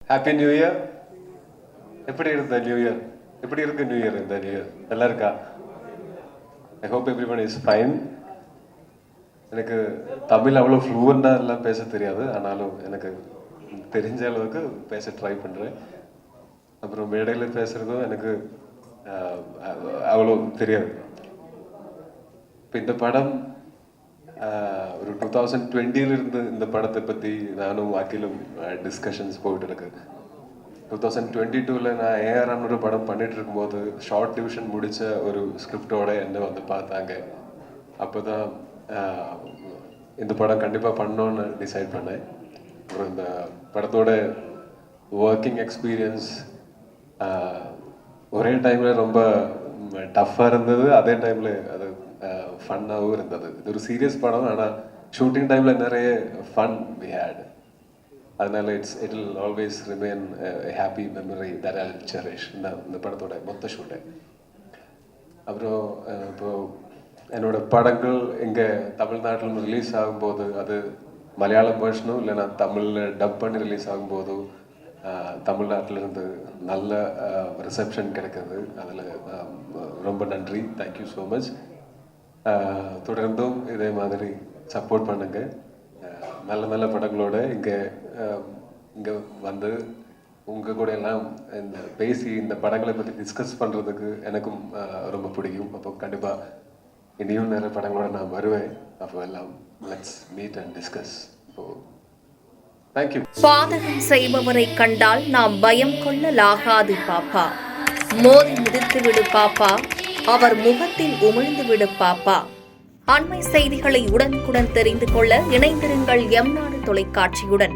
Happy new year. எப்படி இருந்த new year? எப்படி இருக்கு நியூ இயர்? இந்த நியூ இயர் நல்லா இருக்கா? I hope everyone is fine. எனக்கு தமிழ் அவ்வளோ ஃப்ளூவெண்டாக எல்லாம் பேச தெரியாது, ஆனாலும் எனக்கு தெரிஞ்ச அளவுக்கு பேச ட்ரை பண்ணுறேன். அப்புறம் மேடையில் பேசுகிறதும் எனக்கு அவ்வளோ தெரியாது. இப்போ இந்த படம் ஒரு 2020 இந்த படத்தை பற்றி நானும் அகிலும் டிஸ்கஷன்ஸ் போயிட்டு இருக்கு. 2022 நான் ஏஆர்ஆர்னு ஒரு படம் பண்ணிட்டு இருக்கும்போது ஷார்ட் டிவிஷன் முடித்த ஒரு ஸ்கிரிப்டோட என்னை வந்து பார்த்தாங்க. அப்போ தான் இந்த படம் கண்டிப்பாக பண்ணோன்னு டிசைட் பண்ணேன். அப்புறம் இந்த படத்தோட ஒர்க்கிங் எக்ஸ்பீரியன்ஸ் ஒரே டைமில் ரொம்ப டஃப்பாக இருந்தது, அதே டைமில் அது ஃபன்னாகவும் இருந்தது. இது ஒரு சீரியஸ் படம், ஆனால் ஷூட்டிங் டைமில் நிறைய ஃபன் வி ஹேட். அதனால it will always remain happy memory that Jal cherish இந்த படத்தோட மொத்த ஷூட்டை. அப்புறம் இப்போ என்னோட படங்கள் இங்கே தமிழ்நாட்டில் ரிலீஸ் ஆகும்போது அது மலையாளம் வேர்ஷனும் இல்லைன்னா தமிழில் டப் பண்ணி ரிலீஸ் ஆகும்போது தமிழ்நாட்டிலிருந்து நல்ல ரிசப்ஷன் கிடைக்குது. அதில் ரொம்ப நன்றி, தேங்க்யூ ஸோ மச். தொடர்ந்தும் இதே மாதிரி சப்போர்ட் பண்ணுங்க. நல்ல நல்ல படங்களோட இங்கே வந்து உங்கள் கூட எல்லாம் இந்த பேசி இந்த படங்களை பற்றி டிஸ்கஸ் பண்ணுறதுக்கு எனக்கும் ரொம்ப பிடிக்கும். அப்போ கண்டிப்பாக இனியும் நிறைய படங்களோட நான் வருவேன். அப்போ எல்லாம் லெட்ஸ் மீட் அண்ட் டிஸ்கஸ். இப்போ தேங்க்யூ. பாதகம் செய்பவரை கண்டால் நாம் பயம் கொள்ளலாகாது பாப்பா. மோதி மிதித்து விடு பாப்பா, அவர் முகத்தில் உமிழ்ந்து விடு பாப்பா. அண்மை செய்திகளை உடனுக்குடன் தெரிந்து கொள்ள இணைந்திருங்கள் எம் நாடு தொலைக்காட்சியுடன்.